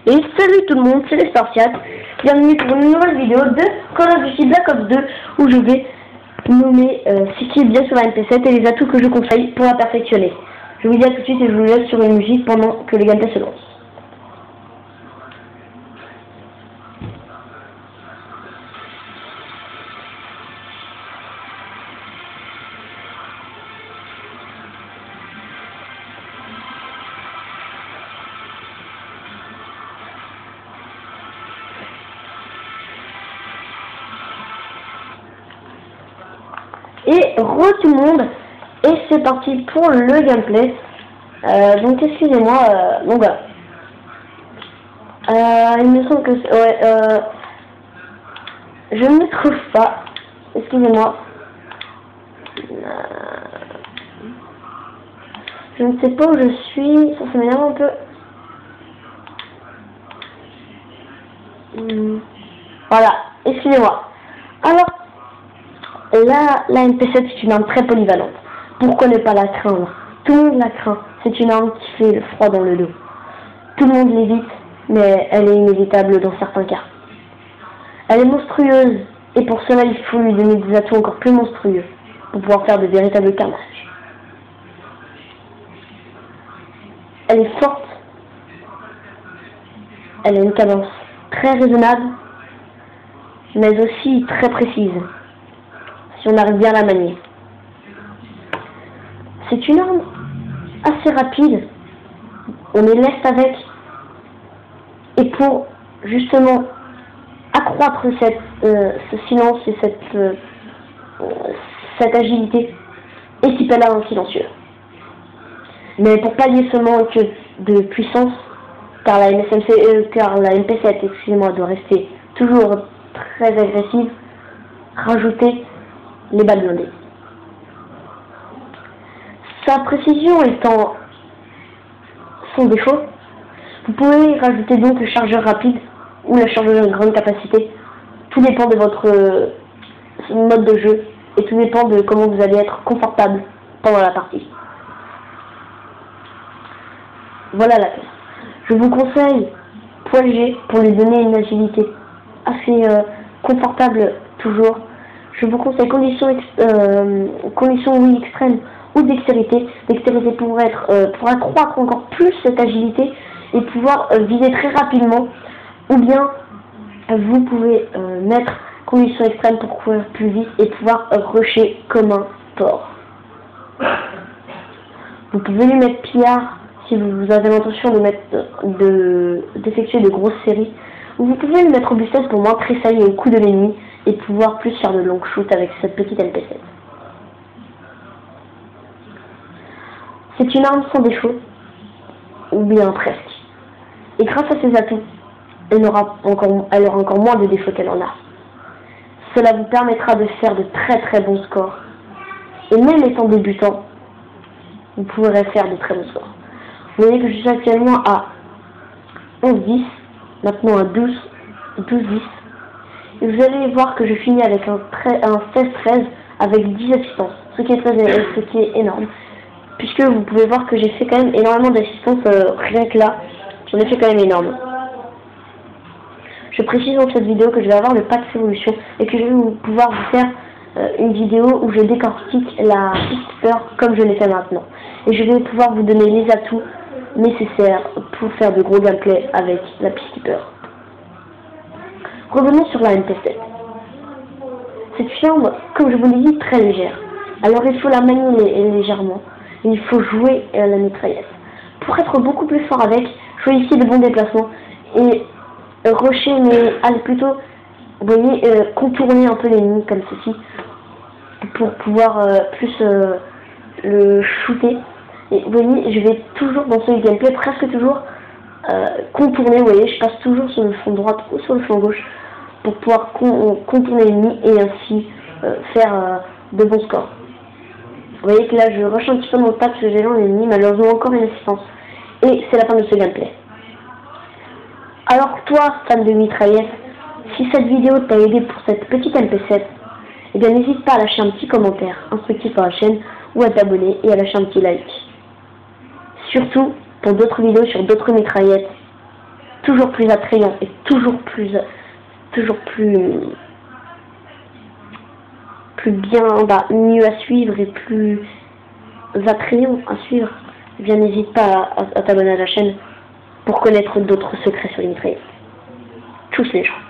Et salut tout le monde, c'est les Spartiates. Bienvenue pour une nouvelle vidéo de Call of Duty Black Ops 2 où je vais nommer ce qui est bien sur la MP7 et les atouts que je conseille pour la perfectionner. Je vous dis à tout de suite et je vous laisse sur une musique pendant que les gameplays se lancent. Et re tout le monde, et c'est parti pour le gameplay. Donc excusez-moi, donc voilà. Il me semble que je ne me trouve pas, excusez-moi. Je ne sais pas où je suis, ça m'énerve un peu. Voilà, excusez-moi. Alors, la MP7 est une arme très polyvalente. Pourquoi ne pas la craindre? Tout le monde la craint. C'est une arme qui fait le froid dans le dos. Tout le monde l'évite, mais elle est inévitable dans certains cas. Elle est monstrueuse, et pour cela il faut lui donner des atouts encore plus monstrueux, pour pouvoir faire de véritables carnages. Elle est forte. Elle a une cadence très raisonnable, mais aussi très précise, si on arrive bien à la manier. C'est une arme assez rapide, on est leste avec, et pour justement accroître ce silence et cette agilité, équipez-la en silencieux. Mais pour pallier ce manque de puissance, car la MP7, excusez-moi, doit rester toujours très agressive, rajoutez les balles blindées. Sa précision étant son défaut, vous pouvez rajouter donc le chargeur rapide ou la chargeur de grande capacité. Tout dépend de votre mode de jeu et tout dépend de comment vous allez être confortable pendant la partie. Voilà la pièce. Je vous conseille poil G pour lui donner une agilité assez confortable toujours. Je vous conseille conditions oui extrêmes ou dextérité. Dextérité pour accroître encore plus cette agilité et pouvoir viser très rapidement. Ou bien vous pouvez mettre conditions extrêmes pour courir plus vite et pouvoir rusher comme un porc. Vous pouvez lui mettre pillard si vous avez l'intention d'effectuer de grosses séries. Ou vous pouvez lui mettre robustesse pour moins tressailler au coup de l'ennemi et pouvoir plus faire de longs shoots avec cette petite MP7. C'est une arme sans défaut, ou bien presque. Et grâce à ses atouts, elle aura encore moins de défauts qu'elle en a. Cela vous permettra de faire de très très bons scores. Et même étant débutant, vous pourrez faire de très bons scores. Vous voyez que je suis actuellement à 11-10, maintenant à 12-10. Et vous allez voir que je finis avec un 16-13 avec 10 assistances, ce qui est énorme. Puisque vous pouvez voir que j'ai fait quand même énormément d'assistances, rien que là, j'en ai fait quand même énorme. Je précise dans cette vidéo que je vais avoir le pack Révolution et que je vais pouvoir vous faire une vidéo où je décortique la Peacekeeper comme je l'ai fait maintenant. Et je vais pouvoir vous donner les atouts nécessaires pour faire de gros gameplay avec la Peacekeeper. Revenons sur la MP7. C'est une arme, comme je vous l'ai dit, très légère. Alors il faut la manier légèrement. Il faut jouer la mitraillette. Pour être beaucoup plus fort avec, choisissez de bons déplacements et rusher, mais allez plutôt, vous voyez, contourner un peu l'ennemi comme ceci pour pouvoir plus le shooter. Et vous voyez, je vais toujours dans ce gameplay, presque toujours contourner, vous voyez, je passe toujours sur le flanc droit ou sur le flanc gauche pour pouvoir contourner l'ennemi et ainsi faire de bons scores. Vous voyez que là je rush un petit peu mon tas parce que j'ai dans l'ennemi, malheureusement encore une assistance. Et c'est la fin de ce gameplay. Alors toi, fan de mitraillette, si cette vidéo t'a aidé pour cette petite MP7, eh bien n'hésite pas à lâcher un petit commentaire instructif sur la chaîne ou à t'abonner et à lâcher un petit like. Surtout pour d'autres vidéos sur d'autres mitraillettes. toujours plus attrayant et toujours plus bien, mieux à suivre et plus attrayant à suivre, eh bien n'hésite pas à t'abonner à la chaîne pour connaître d'autres secrets sur les mitraillettes. Tchuss les gens.